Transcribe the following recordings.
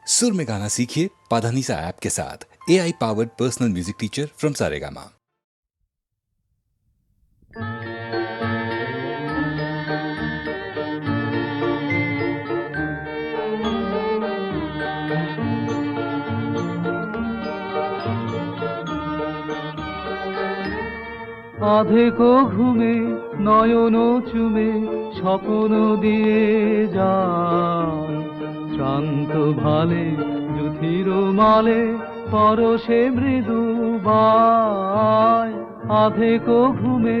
सुर में गाना सीखिए पाधानीसा ऐप के साथ। AI powered personal music teacher from Saregama. আধেকো ঘুমে নয়ন চুমে স্বপ্ন দিয়ে যায়, শ্রান্ত ভালে জুথির মালে পরশে মৃদু বায়। আধেকো ঘুমে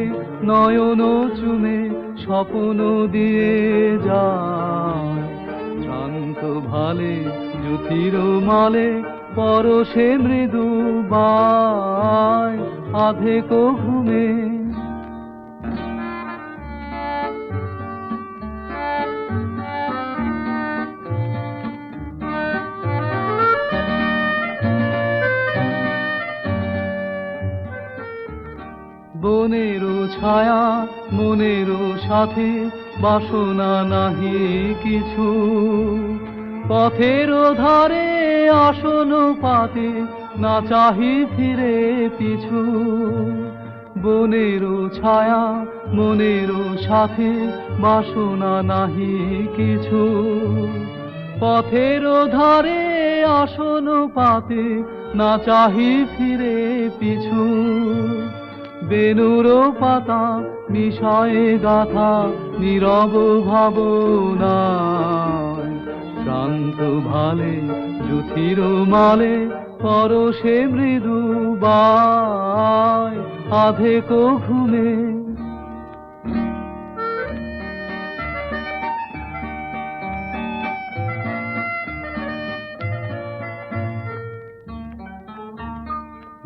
নয়ন চুমে স্বপ্ন দিয়ে যায়, শ্রান্ত ভালে জুথির মালে পরশে মৃদু বায়। আধেকো ঘুমে বনেরও ছায়া মনেরও সাথে বাসনা নাহি কিছু, পথের ধারে আসন পাতে না চাহি ফিরে পিছু। বনেরও ছায়া মনেরও সাথে বাসনা নাহি কিছু, পথের ধারে আসন পাতে না চাহি ফিরে পিছু। বেনুর পাতা মিশায়ে গাথা নীরব ভাবনায়, শ্রান্ত ভালে জুথির মালে পরশে মৃদু বায়। আধেকো ঘুমে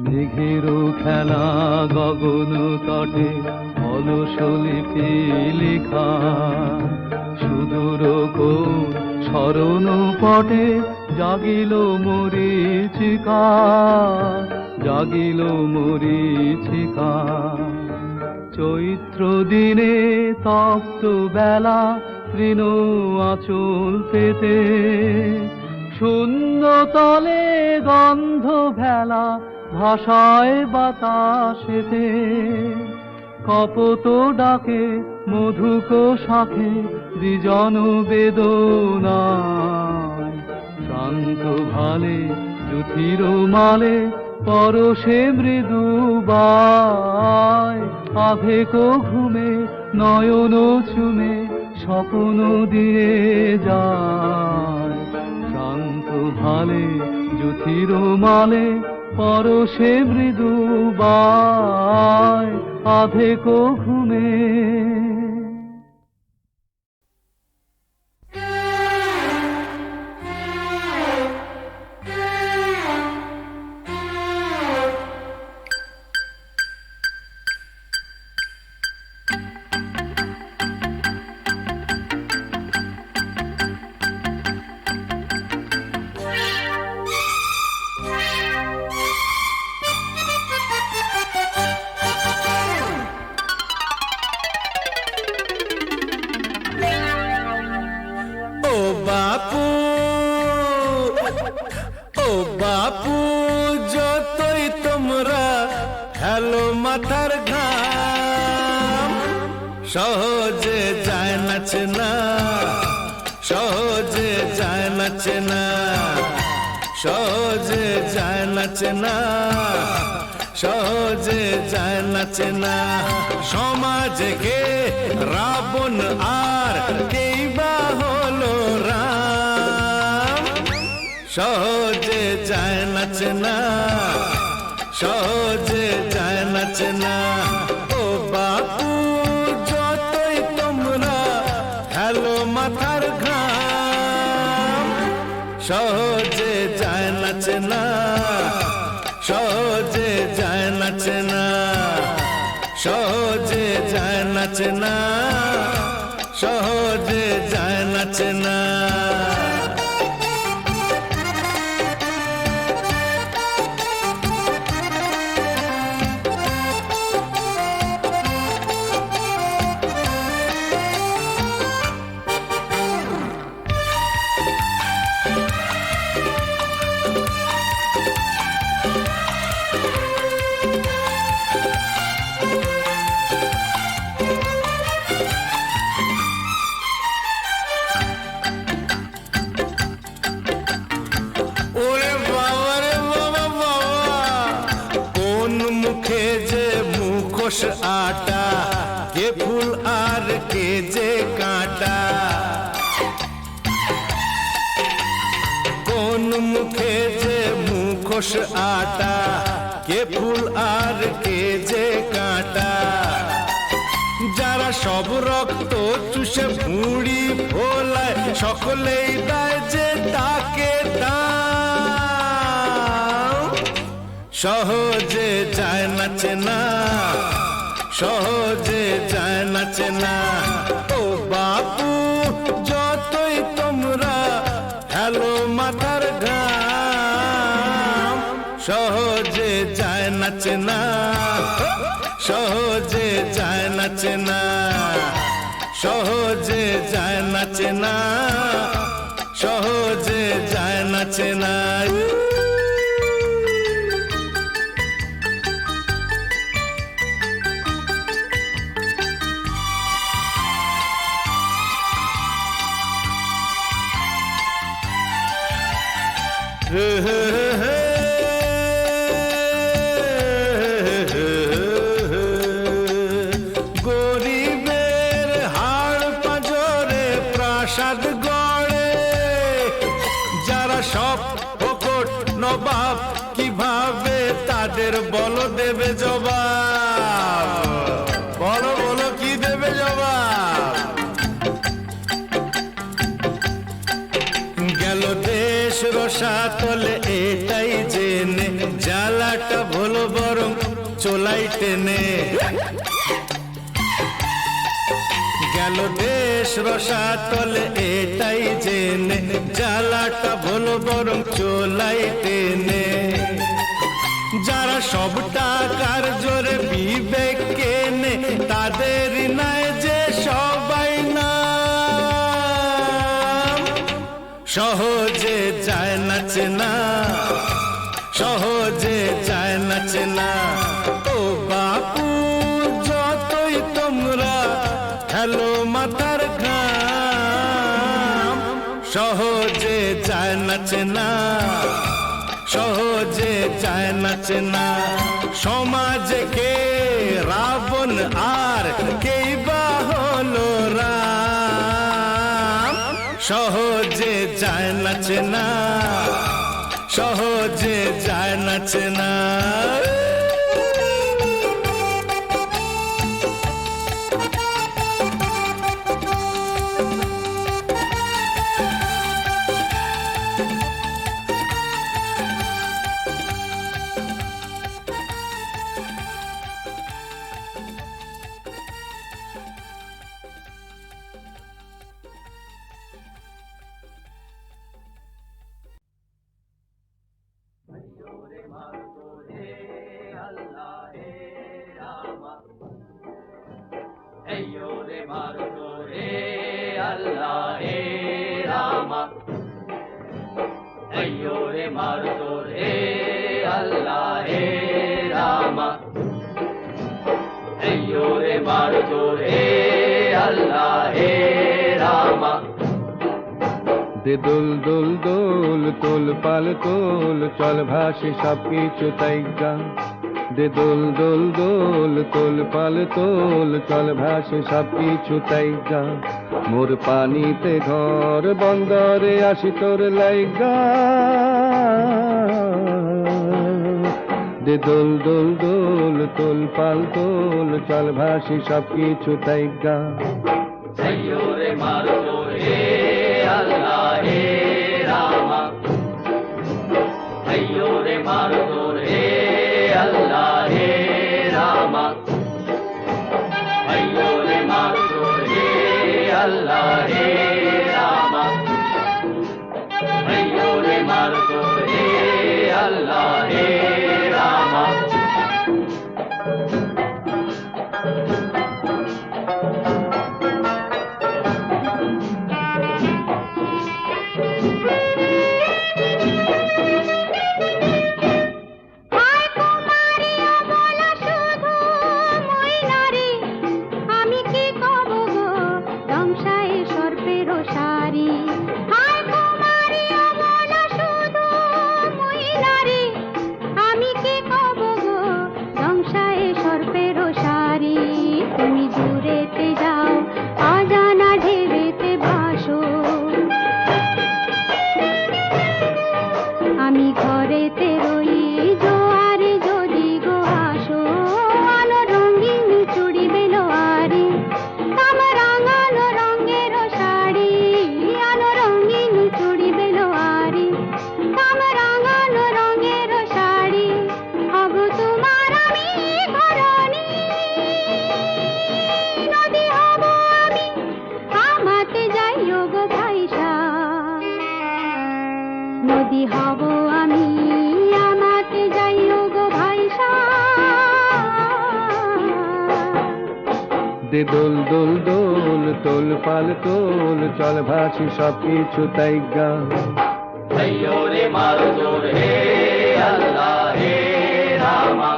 মেঘেরও খেলা গগন তটে অলস লিপি লেখা, সুদূর কোন স্মরণ পটে জাগিল মরীচিকা, জাগিল মরীচিকা। চৈত্র দিনে তপ্ত বেলা তৃণ আঁচল পেতে, শূন্য তলে গন্ধ ভেলা ভাষায় বাতাসেতে। কপত ডাকে মধুক শাখে দ্বিজন বেদনায়, শ্রান্ত ভালে জুথির মালে পরশে মৃদু বায়। আধেকো ঘুমে নয়ন চুমে স্বপ্ন দিয়ে যায়, শ্রান্ত ভালে জুথির মালে পরশে মৃদু বায়। আধেকো ঘুমে বাপু যতই তোমরা হেলো মাথার ঘাম, সহজে যায় নাচে না, সহজে যায় নাচে না, সহজে যায় নাচে না, সহজে যায় নাচে না। সমাজে কে রাবণ আর কেই বা হলো রাম, সহজে যায় নাচে না, সহজে যায় নাচে না। ও বাপু যতই তোমরা হেলো মাথার ঘাম, সহজে যায় নাচে না, সহজে যায় নাচে না, সহজে যায় নাচে না, সহজে যায় নাচে না। মুখোশ আটা, কে ফুল আর কে যে কাঁটা। কোন মুখে যে মুখোশ আটা, কে ফুল আর কে যে কাঁটা। যারা সব রক্ত চুষে ভুঁড়ি ফোলায়, সকলেই দেয় যে তাকে দাম। সহজে যায় না চেনা, সহজে যায় না চেনা। ও বাপু যতই তোমরা হ্যালো মাথার ঘাম, সহজে যায় না চেনা, সহজে যায় না চেনা, সহজে যায় না চেনা, সহজে যায় না চেনা। গরিবের হাড় পাঁজরে প্রাসাদ গড়ে, যারা সব ফোকট নবাব কিভাবে তাদের বলো দেবে জবাব। বলো বলো কি দেবে জবাব। গেল দেশ রসাতলে এটাই জেনে, জ্বালাটা ভুলো বরং চোলাই টেনে। গেল দেশ রসাতলে এটাই জেনে, জ্বালাটা ভুলো বরং চোলাই টেনে। যারা সব টাকার জোরে বিবেক কেনে, তাদের নাই যে সবাই না। সহজে যায় না চেনা, সহজে যায় না চেনা। ও বাপু যতই তোমরা হ্যালো মাথার ঘাম, সহজে যায় না চেনা, সহজে যায় না চেনা। সমাজে কে রাবণ আর কেই বা হলো রাম, সহজে যায় না চেনা, সহজে যায় না চেনা। Ayo re Maruto re Allah he Rama. Ayo re Maruto re Allah he Rama. Ayo re Maruto re Allah he Rama. দে দোল দোল দোল তোল পাল তোল, চল ভাসে সব কিছু তাইগা। দে দোল দোল দোল তোল পাল তোল, চল ভাসে সব কিছু তাইগা। মোর পানিতে ঘর বন্দরে আসি তোর লাইগা। দে দোল দোল দোল তোল পাল তোল, চল ভাসি সব কিছু তাইগা। Ayo re Maruto re Allah he Rama. Ayo re Maruto re Allah he Rama. Ayo re Maruto re Allah he Rama. Ayo re Maruto re Allah he Rama. হব আমি, আমাকে যাইও গো ভাইসা। দে দোল দোল দোল তোল পাল তোল চল ভাসি সব কিছু তাই গা। রে মারো জোর হে আল্লাহ হে রামা,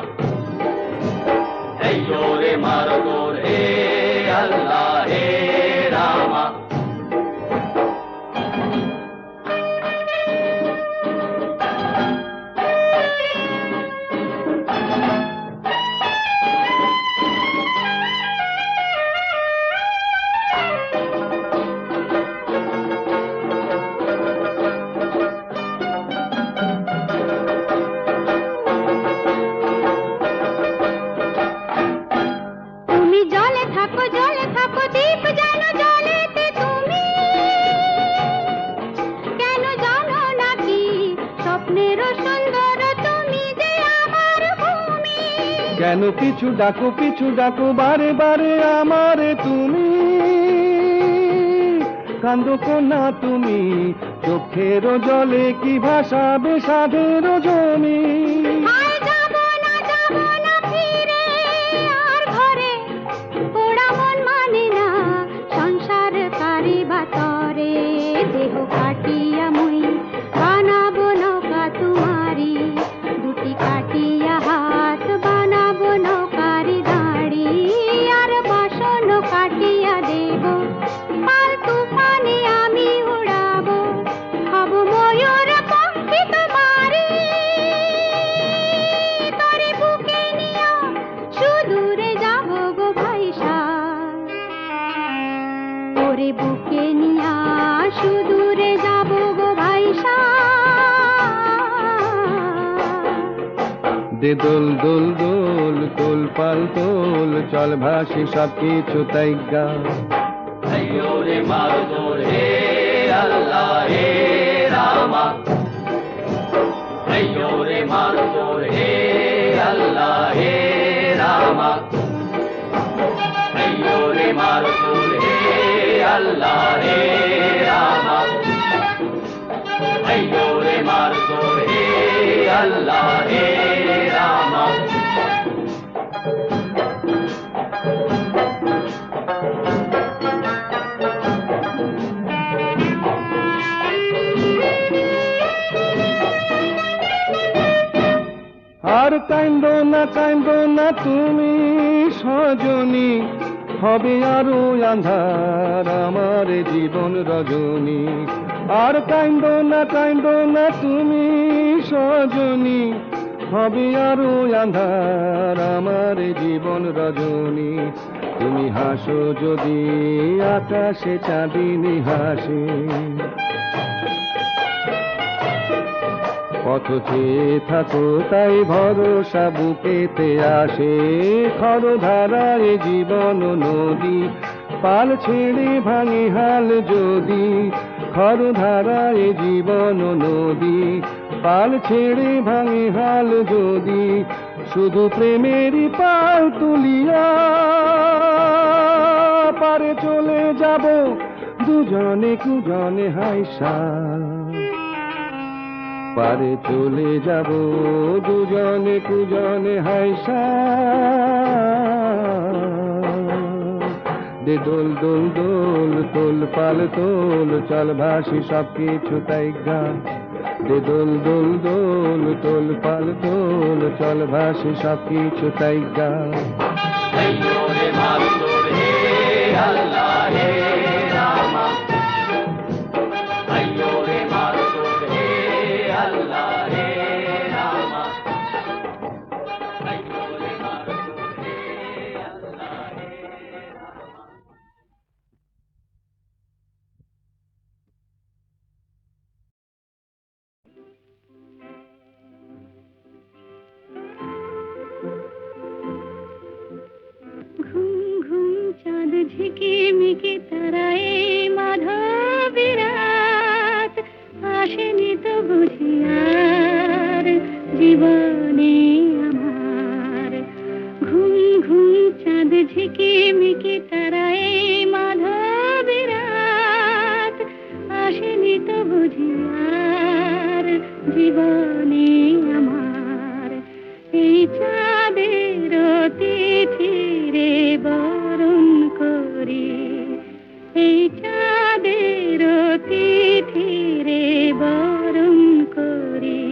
রে মারো জোর হে আল্লাহ হে রামা। কেন পিছু ডাকো বারে বারে আমারে তুমি, কান্দো কোনা তুমি, চোখের জলে কি ভাসাবে সাধের জমি। সংসার কারি বাতরে দেহ কাটিয়া মুই বানাবো নৌকা তোমারি, দুটি কাটিয়া হাত বানাবো নৌকারি দাঁড়ি, আর বাসন কাটিয়া দেব পাল তুফানে আমি উড়াবো, হব ময়ূর পঙ্খী তোমারি, তরে বুকে নিয়া সুদূরে যাব গো ভাইসা, ওরে বুকে নিয়া সুদূরে যাব গো ভাইসা। দে দোল দোল দোল তোল পাল তোল চল ভাসি সব কিছু তাই গা। রে মারো জোর হে আল্লাহ হে রামা, রে মারো জোর হে আল্লাহ হে রামা, রে মারো জোর হে আল্লাহ হে রামা, রে মারো জোর হে আল্লাহ হে রামা। আর কান্দো না তুমি সজনী, হবে আরো আন্ধার আমার জীবন রজনী। আর কান্দো না তুমি সজনী, হবে আরো আন্ধার আমার জীবন রজনী। তুমি হাসো যদি আকাশে চাঁদিনী হাসে, পথ চেয়ে থাকো তাই ভরসা বুকেতে আসে, খরধারায় জীবন নদী পাল ছেড়ে ভাঙে হাল যদি, খরধারায় জীবন নদী পাল ছেড়ে ভাঙে হাল যদি, শুধু প্রেমেরই পাল তুলিয়া পারে চলে যাব দুজনে কুজনে হাইসা, পারে চলে যাব দুজনে কুজনে হাইসা। দে দোল দোল দোল তোল পাল তোল চল ভাসি সব কিছু তাই গা। দে দোল দোল দোল তোল পাল তোল চল ভাসি সব কিছু তাই গা। রে মারো জোর হে আল্লাহ হে রামা, রে মারো জোর হে আল্লাহ হে রামা, রে মারো জোর হে আল্লাহ হে রামা। ঘুম ঘুম চাঁদ ঝিকে মিকে তারায় মাধবী রাত, আসেনি তো বুঝি আর জীবনে আমার। ঘুম ঘুম চাঁদ ঝিকে মিকে তারায় মাধবী রাত, আসেনি তো বুঝি আর জীবনে আমার এই চাঁদের তিথিরে বরণ করি, এই চাঁদের তিথিরে বরণ করি।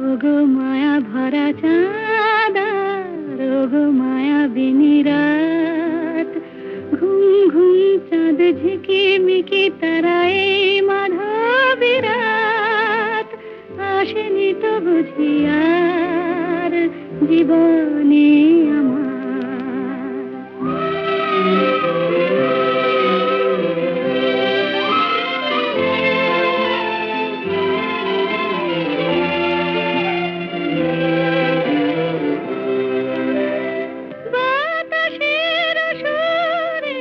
ওগো মায়া ভরা চাঁদা, ওগো মায়া বিনি রাত, ঘুম ঘুম চাঁদ ঝিকিমিকি তারায় মাধবী রাত, আসেনি তো বুঝি আর জীবনে আমার। বাতাসের সুরে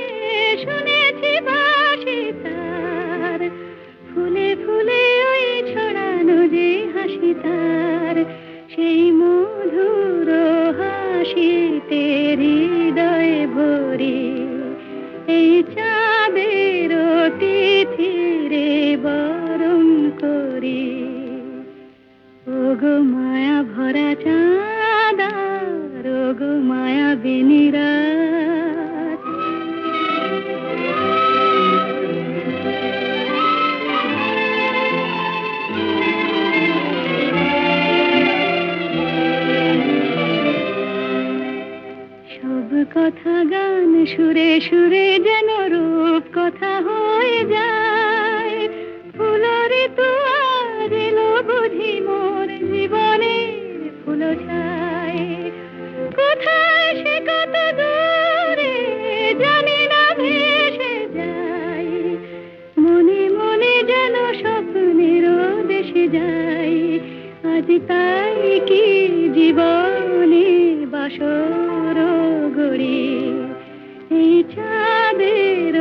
শুনেছি বাঁশি তার, ফুলে ফুলে ওই ছড়ানো যে হাসি তার, সেই মধুর হাসিতে হৃদয়ে ভরি, এই চাঁদের তিথিরে বরণ করি। ওগো মায়া ভরা চাঁদা, ওগো মায়া বিনি রাত। সব কথা গান সুরে সুরে যেন রূপ কথা হয়ে যায়, ফুলরে তো আজ এলো বুঝি মোর জীবনে ফুল ছায়। কোথায় সে কত দূরে জানি না ভেসে যায়, মনে মনে যেন স্বপ্নের দেশে যাই। আজ তাই কি জীবনে বাসর গড়ি, এই চাঁদের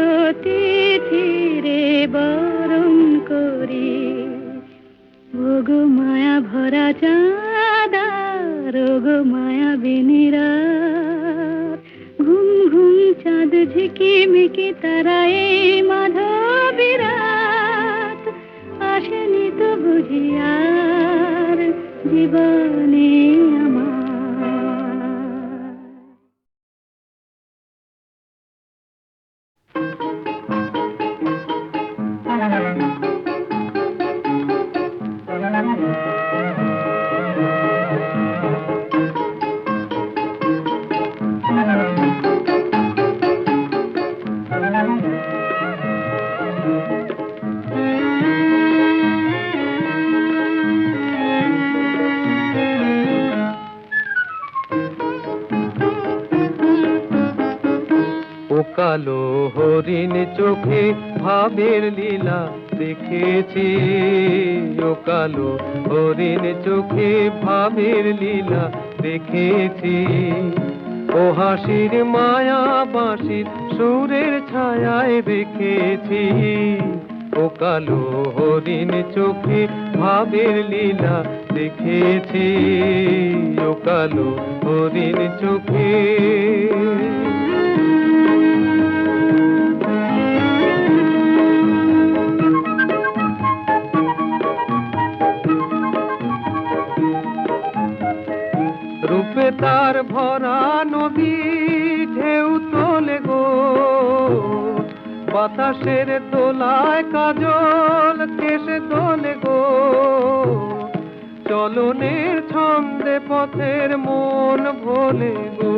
তিথিরে বরণ করি। ওগো মায়া ভরা চাঁদা, ওগো মায়া বিনি রাত, ঘুম ঘুম চাঁদ ঝিকিমিকি তারায় মাধবী রাত, আসেনি তো বুঝি আর জীবনে আমার। ও কালো হরিণ চোখে ভাবের লীলা দেখেছি, ও কালো হরিণ চোখে ভাবের লীলা দেখেছি। ও হাসির মায়া বাঁশির সুরের ছায়ায় দেখেছি, ও কালো হরিণ চোখে ভাবের লীলা দেখেছি, ও কালো হরিণ চোখে। রূপে তার ভরা নদী ঢেউ তোলে গো, বাতাসের দোলায় কাজল কেসে তোলে গো। চলনের ছন্দে পথের মন ভোলে গো,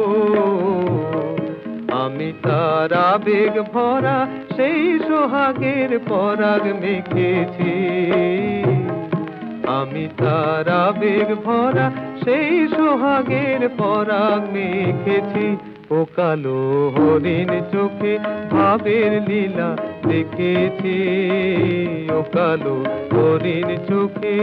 আমি তার আবেগ ভরা সেই সোহাগের পরাগ মেখেছি, আমি তার আবেগ ভরা সেই সোহাগের পরাগ মেখেছি। ও কালো হরিণ চোখে ভাবের লীলা দেখেছি, ও কালো হরিণ চোখে।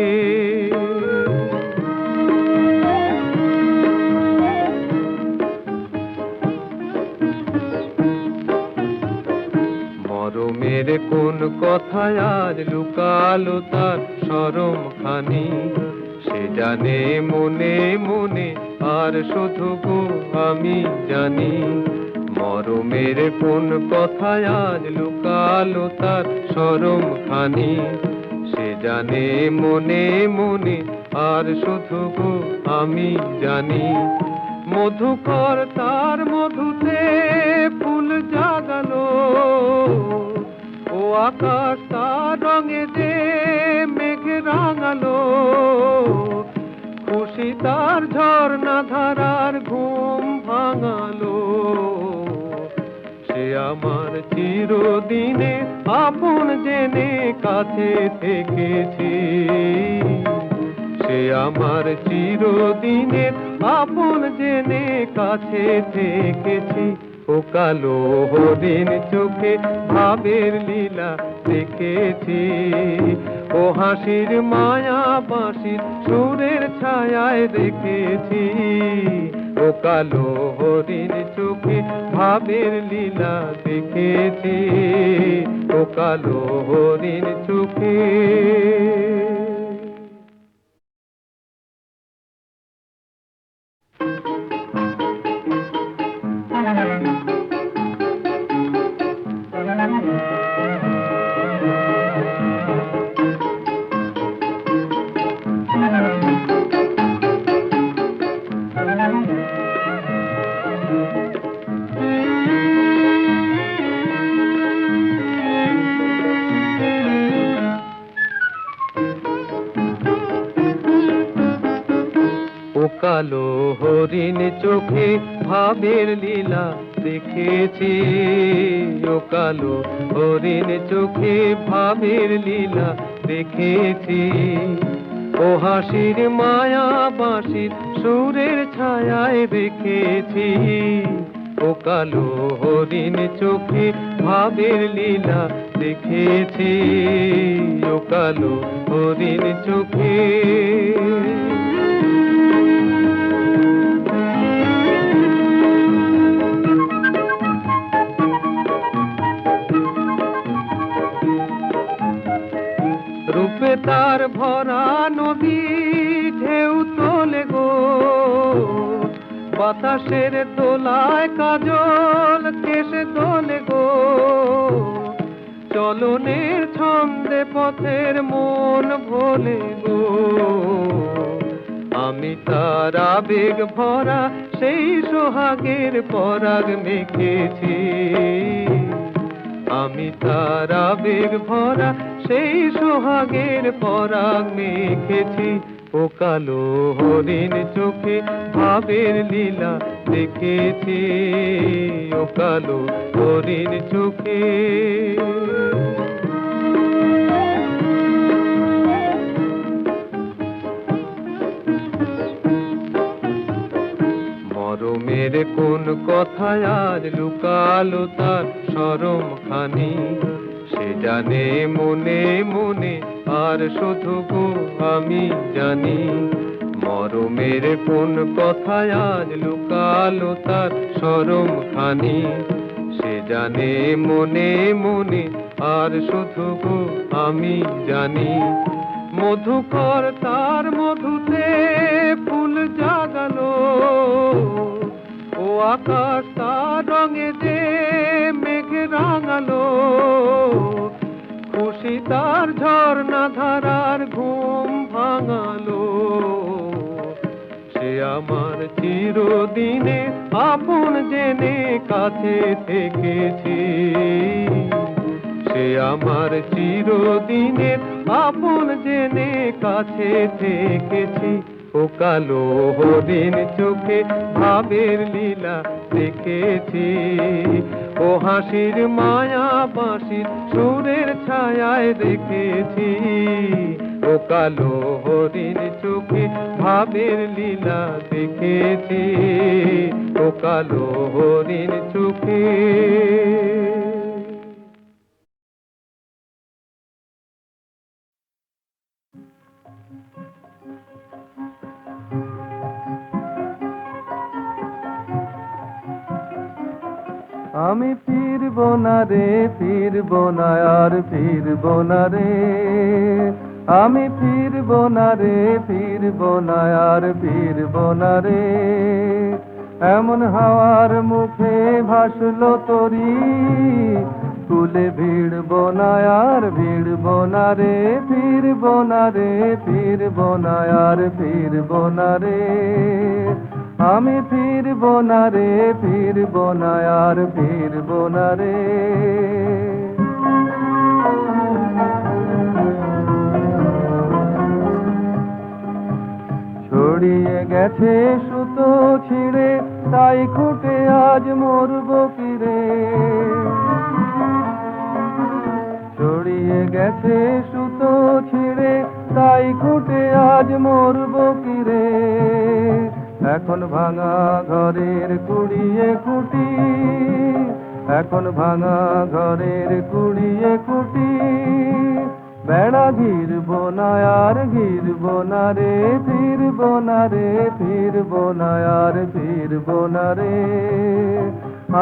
মরমের কোন কথায় আজ লুকালো তার শরম খানি, সে জানে মনে মনে আর শুধু গো আমি জানি। মরমের কোন কথায় আজ লুকালো তার শরম খানি, সে জানে মনে মনে আর শুধু গো আমি জানি মধুকর তার মধুতে ফুল জাগালো ও আকাশ তার রঙে যে মেঘ রাঙালো খুশি তার ঝর্ণা ধারার ঘুম ভাঙালো সে আমার চিরদিনে আপন জেনে কাছে থেকেছি সে আমার চিরদিনের আপন জেনে কাছে থেকেছি ও কালো হরিণ চোখে ভাবের লীলা দেখেছি ও হাসির মায়া বাঁশির সুরের ছায়ায় দেখেছি ও কালো হরিণ চোখে ভাবের লীলা দেখেছি ও কালো হরিণ চোখে কালো হরিণ চোখে ভাবের লীলা দেখেছি ও কালো হরিণ চোখে ভাবের লীলা দেখেছি ও হাসির মায়া বাঁশির সুরের ছায়ায় দেখেছি ও কালো হরিণ চোখে ভাবের লীলা দেখেছি ও কালো হরিণ চোখে রূপে তার ভরা নদী ঢেউ তোলে গো বাতাসের দোলায় কাজল কেসে তোলে গো চলনের ছন্দে পথের মন ভোলে গো আমি তার আবেগ ভরা সেই সোহাগের পরাগ মেখেছি আমি তার আবেগ ভরা সেই সোহাগের পরাগ মেখেছি ও কালো হরিণ চোখে ভাবের লীলা দেখেছি ও কালো হরিণ চোখে মরমের কোন কথায় আজ লুকালো তার শরম খানি সে জানে মনে মনে আর শুধু গো আমি জানি মরমের কোন কথায় আজ লুকালো তার শরম খানি সে জানে মনে মনে আর শুধু গো আমি জানি মধুকর তার মধুতে ফুল জাগালো ও আকাশ তার রঙে যে মেঘ রাঙালো খুশি তার ঝর্ণা ধারার ঘুম ভাঙালো সে আমার চিরদিনে আপন জেনে কাছে থেকেছি সে আমার চিরদিনের আপন জেনে কাছে থেকেছি ও কালো হরিণ চোখে ভাবের লীলা দেখেছি ও হাসির মায়া বাঁশির সুরের ছায়ায় দেখেছি ও কালো হরিণ চোখে ভাবের লীলা দেখেছি ও কালো হরিণ চোখে আমি ফিরবো না রে ফিরবো না আর ফিরবো না রে আমি ফিরবো না রে ফিরবো না আর ফিরবো না রে এমন হাওয়ার মুখে ভাসলো তরি কুলে ভিড়ব না আর ভিড়ব না রে, ফিরব না রে, ফিরব না আর ফিরব না রে, আমি ফিরব না রে, ফিরব না আর ফিরব না রে। ছড়িয়ে গেছে সুতো ছিঁড়ে, তাই খুঁটে আজ মরব কিরে। ছড়িয়ে গেছে সুতো ছিঁড়ে, তাই খুঁটে আজ মরব কিরে। এখন ভাঙা ঘরের কুড়িয়ে খুঁটি, এখন ভাঙা ঘরের কুড়িয়ে খুঁটি, বেড়া ঘিরব না আর ঘিরব না রে, ফিরব না রে, ফিরব না আর ফিরব না রে,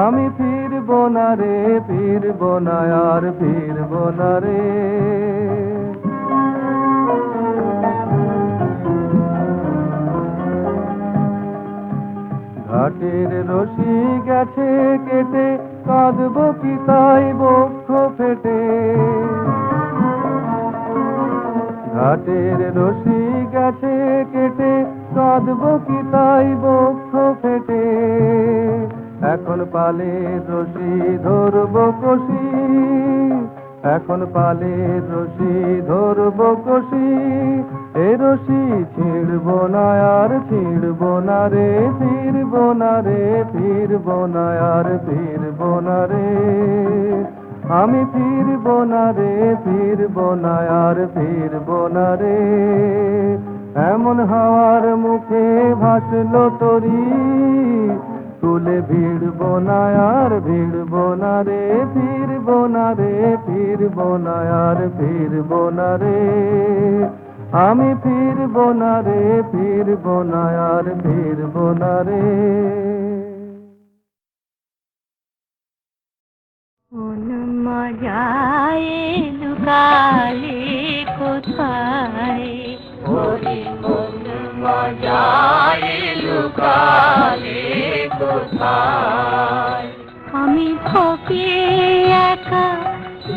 আমি ফিরব না রে, ফিরব না আর ফিরব না রে। ঘাটের রশি গেছে কেটে, কাঁদব কি তাই বক্ষ ফেটে। ঘাটের রশি গেছে কেটে, কাঁদব কি তাই বক্ষ ফেটে। এখন পালে রশি ধরব কষি, এখন পালে রশি ধরব কষি, এ রশি ছিঁড়ব না আর ছিঁড়ব না রে, ফিরব না রে, ফিরব না আর ফিরব না রে, আমি ফিরব না রে, ফিরব না আর ফিরব না রে। এমন হাওয়ার মুখে ভাসলো তরি, কুলে ভিড়ব না আর ভিড়ব না রে, ফিরব না রে, ফিরব না আর ফিরব না রে, আমি ফিরব না রে, ফিরব না আর ফিরব না রে। কোন মজায় লুকালে কোথায়, ওরে কোন মজায় লুকালে কোথায়, আমি থকে একা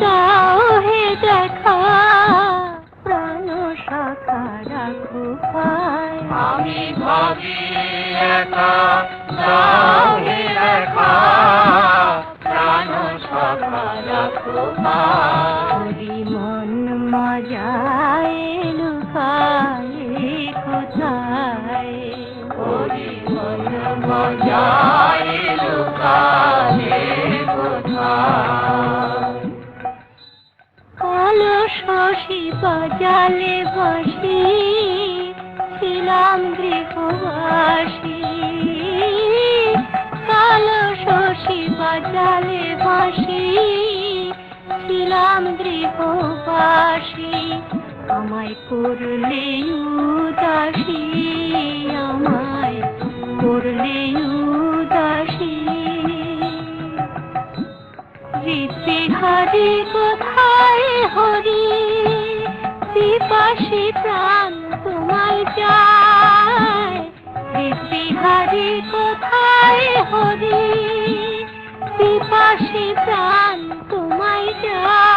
দাও হে দেখা, প্রাণ শাখা রাখো পায়। আমি ভাবি একা দাও হে দেখা, প্রাণ শাখা রাখো পায়। ওরে মন মজায় লুকালে কোথায়, ওরে মন মজায় লুকালে কোথায়, কালো শশী বাজালে বাঁশি, ছিলাম গৃহবাসী। কালো শশী বাজালে বাঁশি, ছিলাম গৃহবাসী। আমায় করলে উদাসী, আমায় করলে উদাসী। বিহারি কোথায় হরি, পিপাসী প্রাণ তোমায় চায়। বিহারি কোথায় হরি, পিপাসী প্রাণ তোমায় চায়।